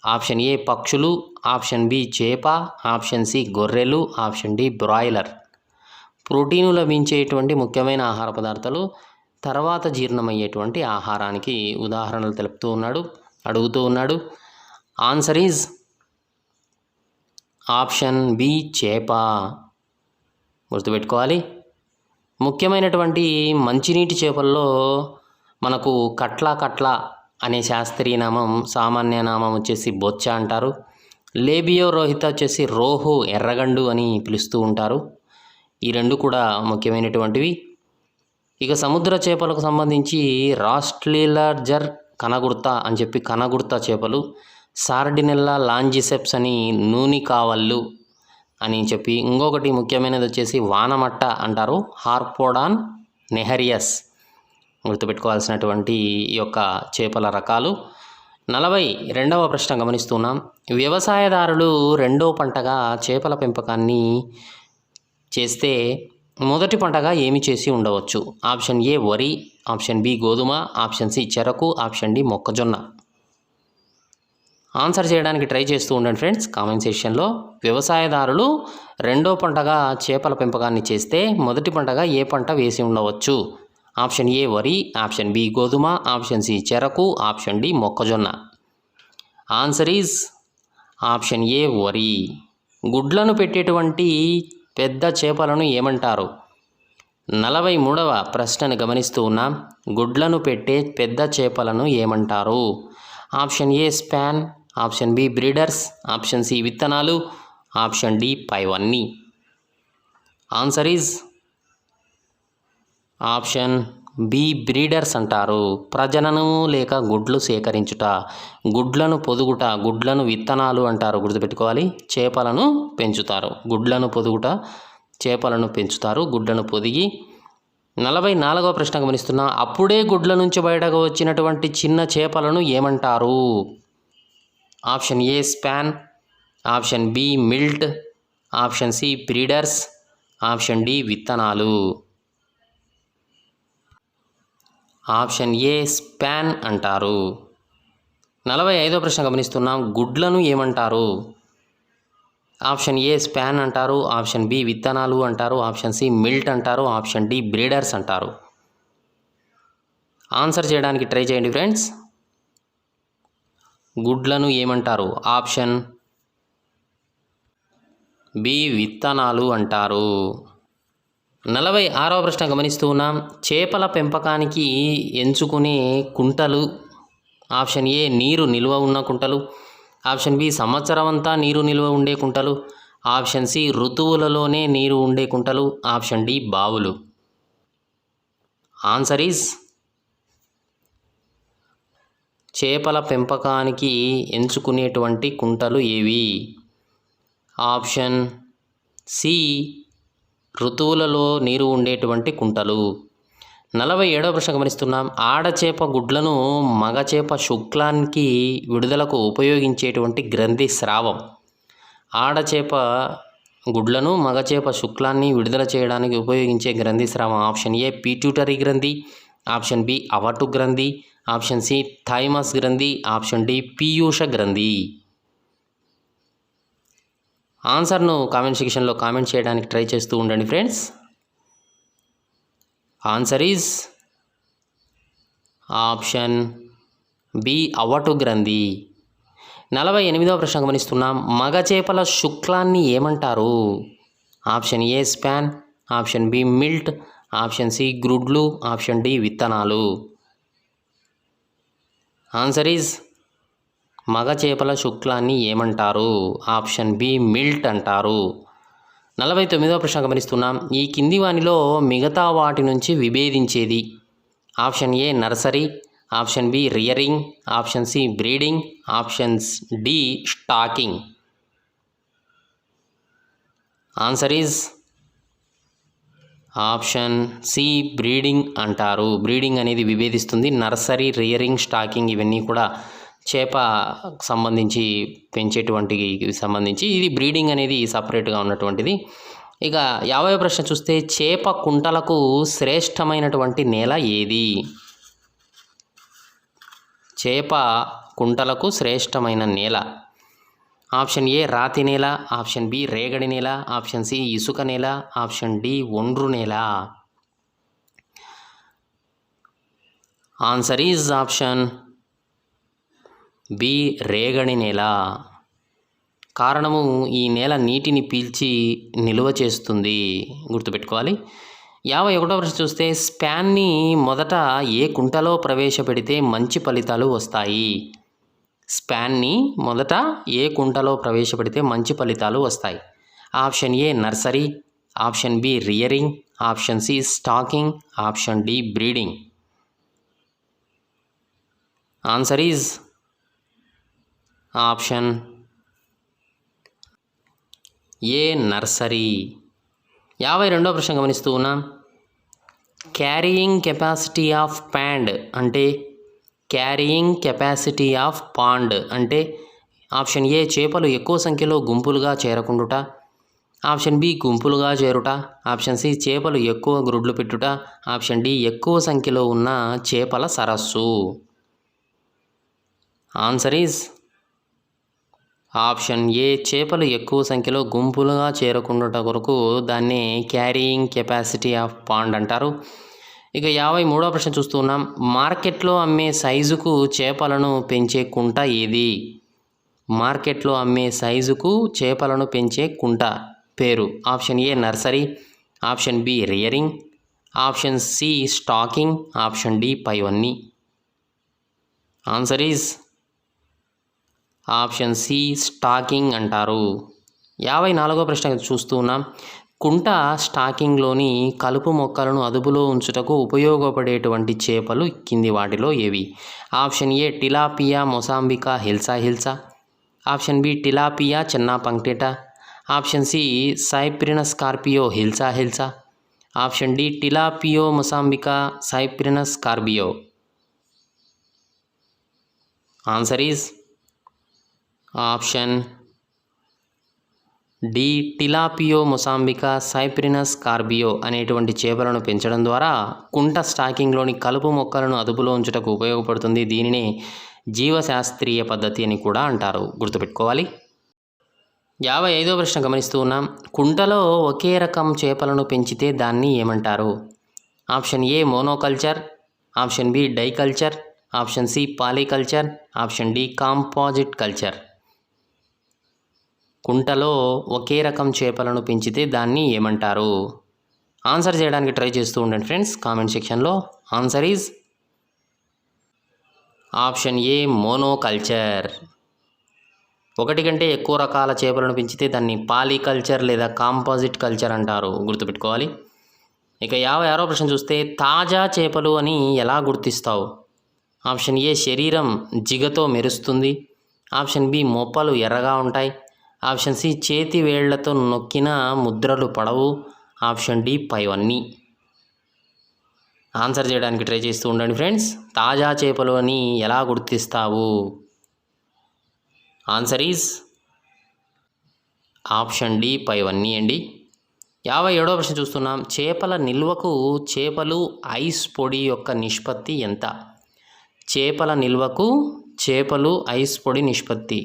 ఆప్షన్ ఏ పక్షులు, ఆప్షన్ బి చేప, ఆప్షన్ సి గొర్రెలు, ఆప్షన్ డి బ్రాయిలర్. ప్రోటీను లభించేటువంటి ముఖ్యమైన ఆహార పదార్థాలు, తర్వాత జీర్ణమయ్యేటువంటి ఆహారానికి ఉదాహరణలు అడుగుతూ ఉన్నాడు. ఆన్సర్ ఈజ్ ఆప్షన్ బి చేప, గుర్తుపెట్టుకోవాలి. ముఖ్యమైనటువంటి మంచినీటి చేపల్లో మనకు కట్ల అనే శాస్త్రీయ నామం, సామాన్య నామం వచ్చేసి బొచ్చ అంటారు. లేబియో రోహిత వచ్చేసి రోహు, ఎర్రగండు అని పిలుస్తూ ఉంటారు. ఈ రెండు కూడా ముఖ్యమైనటువంటివి. ఇక సముద్ర చేపలకు సంబంధించి రాస్ట్లిలర్జర్ కనగుర్త అని చెప్పి కనగుర్త చేపలు, సార్డినెల్లా లాంజిసెప్స్ అని నూనె కావళ్ళు అని చెప్పి, ఇంకొకటి ముఖ్యమైనది వచ్చేసి వానమట్ట అంటారు, హార్పోడాన్ నెహరియస్. గుర్తుపెట్టుకోవాల్సినటువంటి ఈ యొక్క చేపల రకాలు. 42వ ప్రశ్న గమనిస్తున్నాం. వ్యవసాయదారులు రెండో పంటగా చేపల పెంపకాన్ని చేస్తే మొదటి పంటగా ఏమి చేసి ఉండవచ్చు? ఆప్షన్ ఏ వరి, ఆప్షన్ బి గోధుమ, ఆప్షన్ సి చెరకు, ఆప్షన్ డి మొక్కజొన్న. ఆన్సర్ చేయడానికి ట్రై చేస్తూ ఉండండి ఫ్రెండ్స్ కామెంట్ సెక్షన్లో. వ్యవసాయదారులు రెండో పంటగా చేపల పెంపకాన్ని చేస్తే మొదటి పంటగా ఏ పంట వేసి ఉండవచ్చు? ఆప్షన్ ఏ వరి, ఆప్షన్ బి గోధుమ, ఆప్షన్ సి చెరకు, ఆప్షన్ డి మొక్కజొన్న. ఆన్సర్ ఈజ్ ఆప్షన్ ఏ వరి. గుడ్లను పెట్టేటువంటి పెద్ద చేపలను ఏమంటారు? 43వ ప్రశ్నను గమనిస్తూ ఉన్నాం. గుడ్లను పెట్టే పెద్ద చేపలను ఏమంటారు? Option A spawn, option B breeders, option C విత్తనాలు, ఆప్షన్ డి పైవన్నీ. Answer is option B breeders అంటారు. ప్రజననము లేక గుడ్లు సేకరించుట, గుడ్లను పొదుగుట, గుడ్లను విత్తనాలు అంటారు. గుర్తుపెట్టుకోవాలి. చేపలను పెంచుతారు, గుడ్లను పొదుగుట, చేపలను పెంచుతారు, గుడ్లను పొదిగి. 44వ ప్రశ్న గమనిస్తున్నా. అప్పుడే గుడ్ల నుంచి బయటకు వచ్చినటువంటి చిన్న చేపలను ఏమంటారు? Option A spawn, option B milt, option C breeders, option D విత్తనాలు. ఆప్షన్ ఏ స్పాన్ అంటారు. 45వ ప్రశ్న గమనిస్తున్నాం. గుడ్లను ఏమంటారు? ఆప్షన్ ఏ స్పాన్ అంటారు, ఆప్షన్ బి విత్తనాలు అంటారు, ఆప్షన్ సి మిల్ట్ అంటారు, ఆప్షన్ డి బ్రీడర్స్ అంటారు. ఆన్సర్ చేయడానికి ట్రై చేయండి ఫ్రెండ్స్. గుడ్లను ఏమంటారు? ఆప్షన్ బి విత్తనాలు అంటారు. 46వ ప్రశ్న గమనిస్తూ ఉన్నాం. చేపల పెంపకానికి ఎంచుకునే కుంటలు. ఆప్షన్ ఏ నీరు నిల్వ ఉన్న కుంటలు, ఆప్షన్ బి సంవత్సరం అంతా నీరు నిల్వ ఉండే కుంటలు, ఆప్షన్ సి ఋతువులలోనే నీరు ఉండే కుంటలు, ఆప్షన్ డి బావులు. ఆన్సర్ ఈజ్ చేపల పెంపకానికి ఎంచుకునేటువంటి కుంటలు ఏవి? ఆప్షన్ సి ఋతువులలో నీరు ఉండేటువంటి కుంటలు. 47వ ప్రశ్న గమనిస్తున్నాం. ఆడచేప గుడ్లను మగచేప శుక్లానికి విడుదలకు ఉపయోగించేటువంటి గ్రంథి స్రావం. ఆడచేప గుడ్లను మగచేప శుక్లాన్ని విడుదల చేయడానికి ఉపయోగించే గ్రంథి స్రావం. ఆప్షన్ ఏ పిట్యూటరీ గ్రంథి, ఆప్షన్ బి అవటు గ్రంథి, ఆప్షన్ సి థైమస్ గ్రంథి, ఆప్షన్ డి పీయూష గ్రంథి. ఆన్సర్ను కామెంట్ సెక్షన్లో కామెంట్ చేయడానికి ట్రై చేస్తూ ఉండండి friends. Answer is option B అవటు గ్రంథి. 48వ ప్రశ్న గమనిస్తున్నాం. మగ చేపల శుక్లాన్ని ఏమంటారు? Option A spawn, option B milt, option C గ్రుడ్లు, ఆప్షన్ డి విత్తనాలు. ఆన్సర్ ఈజ్ మగ చేపల శుక్లాన్ని ఏమంటారు? ఆప్షన్ బి మిల్ట్ అంటారు. 49వ ప్రశ్న గమనిస్తున్నాం. ఈ కింది వానిలో మిగతా వాటి నుంచి విభేదించేది. Option A nursery, option B rearing, option C breeding, options D stocking. Answer is option C breeding అంటారు. బ్రీడింగ్ అనేది విభేదిస్తుంది. నర్సరీ, రియరింగ్, స్టాకింగ్ ఇవన్నీ కూడా చేప సంబంధించి పెంచేటువంటికి సంబంధించి, ఇది బ్రీడింగ్ అనేది సపరేట్గా ఉన్నటువంటిది. ఇక 50వ ప్రశ్న చూస్తే చేప కుంటలకు శ్రేష్టమైనటువంటి నేల ఏది? చేప కుంటలకు శ్రేష్టమైన నేల. ఆప్షన్ ఏ రాతి నేల, ఆప్షన్ బి రేగడి నేల, ఆప్షన్ సి ఇసుక నేల, ఆప్షన్ డి ఒండ్రు నేల. ఆన్సర్ ఈజ్ ఆప్షన్ బి రేగడి నేల. కారణము ఈ నేల నీటిని పీల్చి నిల్వ చేస్తుంది. గుర్తుపెట్టుకోవాలి. 51వ ప్రశ్న చూస్తే స్పాన్ని మొదట ఏ కుంటలో ప్రవేశపెడితే మంచి ఫలితాలు వస్తాయి? స్పాన్ని మొదట ఏ కుంటలో ప్రవేశపెడితే మంచి ఫలితాలు వస్తాయి? Option A nursery, option B rearing, option C stocking, option D breeding. Answer is option A nursery. 52వ ప్రశ్న గమనిస్తూ ఉన్నాం. క్యారియింగ్ కెపాసిటీ ఆఫ్ పాండ్ అంటే, క్యారియింగ్ కెపాసిటీ ఆఫ్ పాండ్ అంటే ఆప్షన్ ఏ చేపలు ఎక్కువ సంఖ్యలో గుంపులుగా చేరకుండుట, ఆప్షన్ బి గుంపులుగా చేరుట, ఆప్షన్ సి చేపలు ఎక్కువ గ్రుడ్లు పెట్టుట, ఆప్షన్ డి ఎక్కువ సంఖ్యలో ఉన్న చేపల సరస్సు. ఆన్సర్ ఈజ్ ఆప్షన్ ఏ చేపలు ఎక్కువ సంఖ్యలో గుంపులుగా చేరుకున్నట కొరకు దాన్ని క్యారీయింగ్ కెపాసిటీ ఆఫ్ పాండ్ అంటారు. ఇక 53వ ప్రశ్న చూస్తున్నాం. మార్కెట్లో అమ్మే సైజుకు చేపలను పెంచే కుంట ఏది? మార్కెట్లో అమ్మే సైజుకు చేపలను పెంచే కుంట పేరు. Option A nursery, option B rearing, option C stocking, option D పైవన్నీ. Answer is option C stocking అంటారు. 54వ ప్రశ్న చూస్తూ ఉన్నాం. కుంట స్టాకింగ్లోని కలుపు మొక్కలను అదుపులో ఉంచుటకు ఉపయోగపడేటువంటి చేపలు కింది వాటిలో ఏవి? Option A Tilapia mossambica Hilsa hilsa, option B Tilapia Channa punctata, option C Cyprinus carpio Hilsa hilsa, option D Tilapia mossambica Cyprinus carpio. Answer is option D Tilapia mossambica Cyprinus carpio అనేటువంటి చేపలను పెంచడం ద్వారా కుంట స్టాకింగ్లోని కలుపు మొక్కలను అదుపులో ఉంచుటకు ఉపయోగపడుతుంది. దీనినే జీవశాస్త్రీయ పద్ధతి అని కూడా అంటారు, గుర్తుపెట్టుకోవాలి. 55వ ప్రశ్న గమనిస్తూ ఉన్నాం. కుంటలో ఒకే రకం చేపలను పెంచితే దాన్ని ఏమంటారు? Option A monoculture, option B diculture, option C polyculture, option D composite culture. కుంటలో ఒకే రకం చేపలను పెంచితే దాన్ని ఏమంటారు? ఆన్సర్ చేయడానికి ట్రై చేస్తూ ఉండండి ఫ్రెండ్స్ కామెంట్ సెక్షన్లో. Answer is option A monoculture. ఒకటి కంటే ఎక్కువ రకాల చేపలను పెంచితే దాన్ని పాలికల్చర్ లేదా కాంపోజిట్ కల్చర్ అంటారు, గుర్తుపెట్టుకోవాలి. ఇక 56వ ప్రశ్న చూస్తే తాజా చేపలు అని ఎలా గుర్తిస్తావు? ఆప్షన్ ఏ శరీరం జిగతో మెరుస్తుంది, ఆప్షన్ బి మొప్పలు ఎర్రగా ఉంటాయి, ఆప్షన్ సి చేతి వేళ్లతో నొక్కిన ముద్రలు పడవు, ఆప్షన్ డి పైవన్నీ. ఆన్సర్ చేయడానికి ట్రై చేస్తూ ఉండండి ఫ్రెండ్స్. తాజా చేపలు అని ఎలా గుర్తిస్తావు? ఆన్సర్ ఈజ్ ఆప్షన్ డి పైవన్నీ అండి. 57వ ప్రశ్న చూస్తున్నాం. చేపల నిల్వకు చేపలు ఐస్ పొడి యొక్క నిష్పత్తి ఎంత? చేపల నిల్వకు చేపలు ఐస్ పొడి నిష్పత్తి.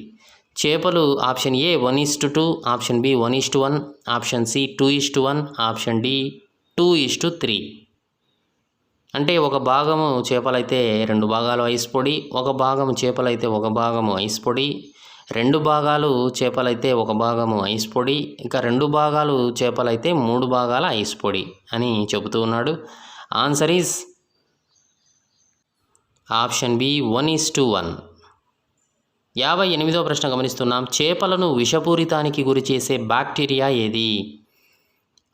చేపలు option A 1:2, option B 1:1, option C 2:1, option D 2:3. అంటే ఒక భాగము చేపలైతే 2 భాగాలు ఐస్ పొడి, ఒక భాగము చేపలైతే 1 భాగము ఐస్ పొడి, 2 భాగాలు చేపలైతే 1 భాగము ఐస్ పొడి, ఇంకా 2 భాగాలు చేపలైతే 3 భాగాల ఐస్ పొడి అని చెబుతూ ఉన్నాడు. Answer is option B 1:1. 58వ ప్రశ్న గమనిస్తున్నాం. చేపలను విషపూరితానికి గురి చేసే బ్యాక్టీరియా ఏది?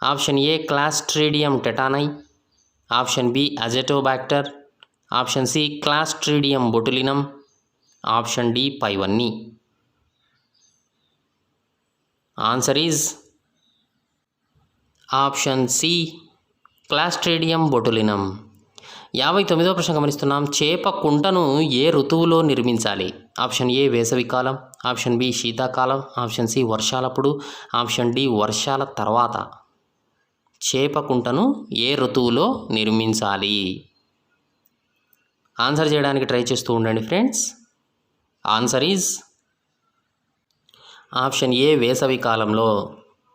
Option A Clostridium tetani, option B Azotobacter, option C Clostridium botulinum, option D పైవన్నీ. Answer is option C Clostridium botulinum. 59వ ప్రశ్న గమనిస్తున్నాం. చేప కుంటను ఏ ఋతువులో నిర్మించాలి? ఆప్షన్ ఏ వేసవికాలం, ఆప్షన్ బి శీతాకాలం, ఆప్షన్ సి వర్షాలప్పుడు, ఆప్షన్ డి వర్షాల తర్వాత. చేప కుంటను ఏ ఋతువులో నిర్మించాలి? ఆన్సర్ చేయడానికి ట్రై చేస్తూ ఉండండి ఫ్రెండ్స్. ఆన్సర్ ఈజ్ ఆప్షన్ ఏ వేసవి కాలంలో.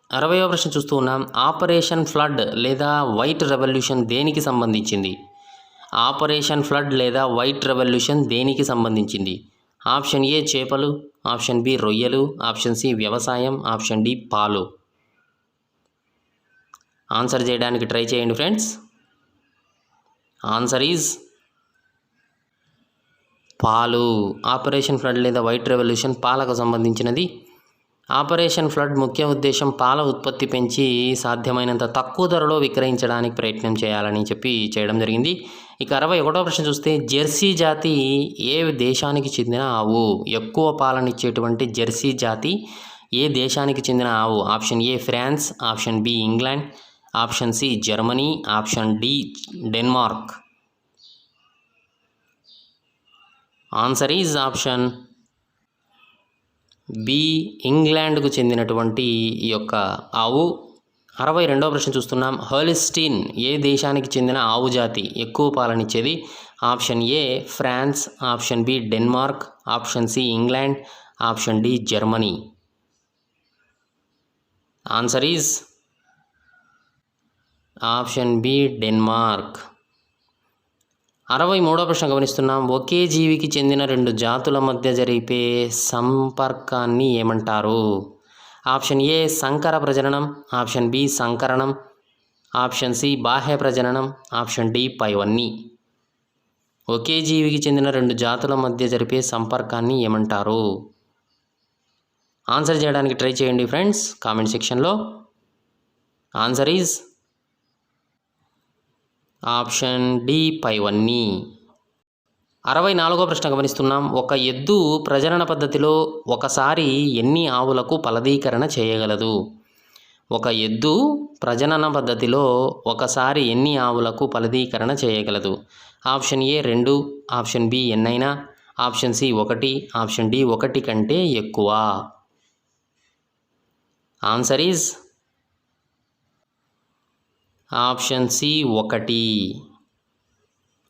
60వ ప్రశ్న చూస్తూ ఉన్నాం. ఆపరేషన్ ఫ్లడ్ లేదా వైట్ రెవల్యూషన్ దేనికి సంబంధించింది? ఆపరేషన్ ఫ్లడ్ లేదా వైట్ రెవల్యూషన్ దేనికి సంబంధించింది? ఆప్షన్ ఏ చేపలు, ఆప్షన్ బి రొయ్యలు, ఆప్షన్ సి వ్యవసాయం, ఆప్షన్ డి పాలు. ఆన్సర్ చేయడానికి ట్రై చేయండి ఫ్రెండ్స్. ఆన్సర్ ఈజ్ పాలు. ఆపరేషన్ ఫ్లడ్ లేదా వైట్ రెవల్యూషన్ పాలకు సంబంధించినది. ఆపరేషన్ ఫ్లడ్ ముఖ్య ఉద్దేశం పాల ఉత్పత్తి పెంచి సాధ్యమైనంత తక్కువ ధరలో విక్రయించడానికి ప్రయత్నం చేయాలని చెప్పి చేయడం జరిగింది. ఇక 61వ ప్రశ్న చూస్తే జెర్సీ జాతి ఏ దేశానికి చెందిన ఆవు? ఎక్కువ పాలనిచ్చేటువంటి జెర్సీ జాతి ఏ దేశానికి చెందిన ఆవు? Option A France, option B England, option C Germany, option D Denmark. Answer is option B ఇంగ్లాండ్కు చెందినటువంటి ఈ యొక్క ఆవు. 62వ ప్రశ్న చూస్తున్నాం. హోలిస్టీన్ ఏ దేశానికి చెందిన ఆవు జాతి ఎక్కువ పాలనిచ్చేది? Option A France, option B Denmark, option C England, option D Germany. Answer is option B Denmark. 63వ ప్రశ్న గమనిస్తున్నాం. ఒకే జీవికి చెందిన 2 జాతుల మధ్య జరిపే సంపర్కాన్ని ఏమంటారు? ఆప్షన్ ఏ సంకర ప్రజననం, ఆప్షన్ బి సంకరణం, ఆప్షన్ సి బాహ్య ప్రజననం, ఆప్షన్ డి పైవన్నీ. ఒకే జీవికి చెందిన 2 జాతుల మధ్య జరిపే సంపర్కాన్ని ఏమంటారు? ఆన్సర్ చేయడానికి ట్రై చేయండి ఫ్రెండ్స్ కామెంట్ సెక్షన్లో. ఆన్సర్ ఈజ్ ఆప్షన్ డి పైవన్నీ. 64వ ప్రశ్న గమనిస్తున్నాం. ఒక ఎద్దు ప్రజనన పద్ధతిలో ఒకసారి ఎన్ని ఆవులకు ఫలదీకరణ చేయగలదు? ఒక ఎద్దు ప్రజనన పద్ధతిలో ఒకసారి ఎన్ని ఆవులకు ఫలదీకరణ చేయగలదు? ఆప్షన్ ఏ 2, ఆప్షన్ బి ఎన్నైనా, ఆప్షన్ సి 1, ఆప్షన్ డి 1 కంటే ఎక్కువ. Answer is option C 1.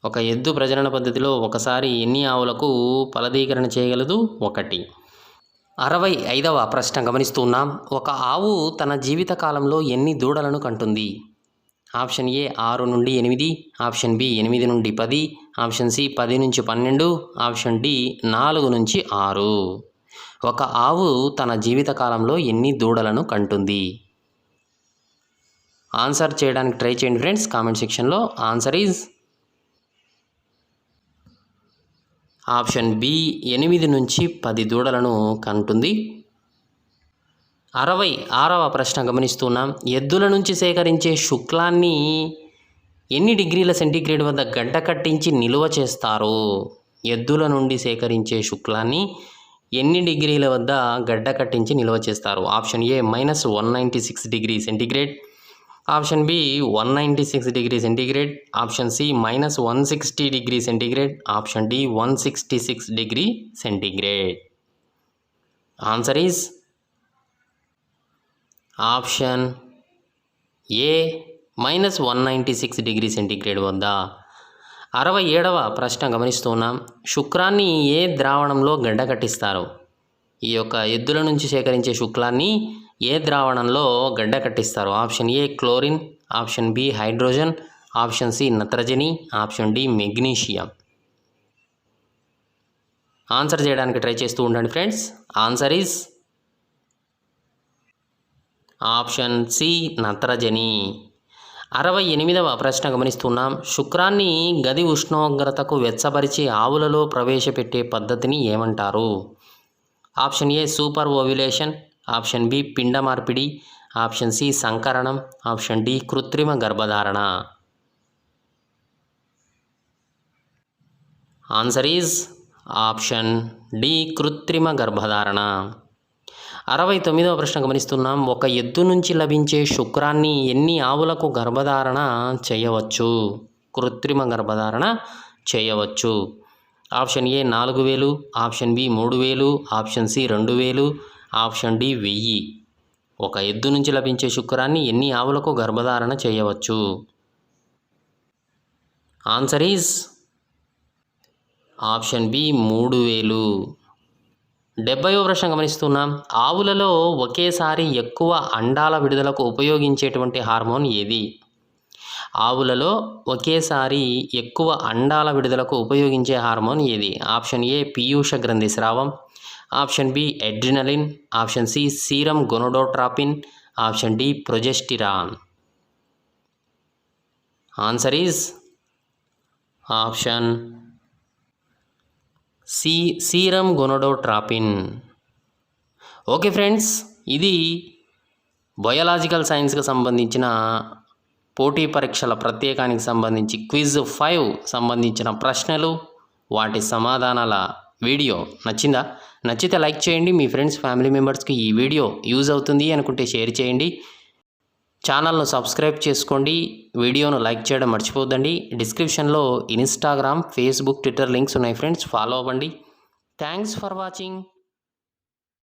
ఒక ఎద్దు ప్రజనన పద్ధతిలో ఒకసారి ఎన్ని ఆవులకు ఫలదీకరణ చేయగలదు? 1. 65వ ప్రశ్న గమనిస్తున్నాం. ఒక ఆవు తన జీవిత కాలంలో ఎన్ని దూడలను కంటుంది? ఆప్షన్ ఏ 6 నుండి 8, ఆప్షన్ బి 8 నుండి 10, ఆప్షన్ సి 10 నుంచి 12, ఆప్షన్ డి 4 నుంచి 6. ఒక ఆవు తన జీవిత కాలంలో ఎన్ని దూడలను కంటుంది? ఆన్సర్ చేయడానికి ట్రై చేయండి ఫ్రెండ్స్ కామెంట్ సెక్షన్లో. ఆన్సర్ ఈజ్ ఆప్షన్ బి 8 నుంచి 10 దూడలను కంటుంది. 66వ ప్రశ్న గమనిస్తున్నాం. ఎద్దుల నుంచి సేకరించే శుక్లాన్ని ఎన్ని డిగ్రీల సెంటీగ్రేడ్ వద్ద గడ్డ కట్టించి నిల్వ చేస్తారు? ఎద్దుల నుండి సేకరించే శుక్లాన్ని ఎన్ని డిగ్రీల వద్ద గడ్డ కట్టించి నిల్వ చేస్తారు? Option A -196 degree centigrade, option B 196 degree centigrade, option C -160 degree centigrade, option D 166 degree centigrade. Answer is option A -196 degree centigrade వద్ద. 67వ ప్రశ్న గమనిస్తున్నాం. శుక్రాన్ని ఏ ద్రావణంలో గడ్డ కట్టిస్తారు? ఈ యొక్క ఎద్దుల నుంచి సేకరించే శుక్లాన్ని ఏ ద్రావణంలో గడ్డ కట్టిస్తారు? Option A chlorine, option B hydrogen, option C నత్రజని, ఆప్షన్ డి మెగ్నీషియం. ఆన్సర్ చేయడానికి ట్రై చేస్తూ ఉండండి friends. Answer is option C నత్రజని. 68వ ప్రశ్న గమనిస్తున్నాం. శుక్రాన్ని గది ఉష్ణోగ్రతకు వెచ్చబరిచి ఆవులలో ప్రవేశపెట్టే పద్ధతిని ఏమంటారు? Option A super ovulation, option B పిండ మార్పిడి, ఆప్షన్ సి సంకరణం, ఆప్షన్ డి కృత్రిమ గర్భధారణ. ఆన్సర్ ఈజ్ ఆప్షన్ డి కృత్రిమ గర్భధారణ. 69వ ప్రశ్న గమనిస్తున్నాం. ఒక ఎద్దు నుంచి లభించే శుక్రాన్ని ఎన్ని ఆవులకు గర్భధారణ చేయవచ్చు? కృత్రిమ గర్భధారణ చేయవచ్చు. Option A 4000, option B 3000, option C 2000, option D 1000. ఒక ఎద్దు నుంచి లభించే శుక్రాన్ని ఎన్ని ఆవులకు గర్భధారణ చేయవచ్చు? Answer is option B 3000. 70వ ప్రశ్న గమనిస్తున్నాం. ఆవులలో ఒకేసారి ఎక్కువ అండాల విడుదలకు ఉపయోగించేటువంటి హార్మోన్ ఏది? ఆవులలో ఒకేసారి ఎక్కువ అండాల విడుదలకు ఉపయోగించే హార్మోన్ ఏది? ఆప్షన్ ఏ పీయూష గ్రంథి స్రావం, option B adrenaline, option C serum gonadotropin, option D progesterone. Answer is option C serum gonadotropin. Okay friends, ఇది బయోలాజికల్ సైన్స్కి సంబంధించిన పోటీ పరీక్షల ప్రత్యేకానికి సంబంధించి క్విజ్ 5 సంబంధించిన ప్రశ్నలు, వాటి సమాధానాల వీడియో నచ్చిందా? నచ్చితే లైక్ చేయండి. మీ ఫ్రెండ్స్ ఫ్యామిలీ మెంబర్స్కి ఈ వీడియో యూజ్ అవుతుంది అనుకుంటే షేర్ చేయండి. ఛానల్ను సబ్స్క్రైబ్ చేసుకోండి. వీడియోను లైక్ చేయడం మర్చిపోద్దండి. డిస్క్రిప్షన్లో ఇన్స్టాగ్రామ్, ఫేస్బుక్, ట్విట్టర్ లింక్స్ ఉన్నాయి ఫ్రెండ్స్, ఫాలో అవ్వండి. Thanks for watching.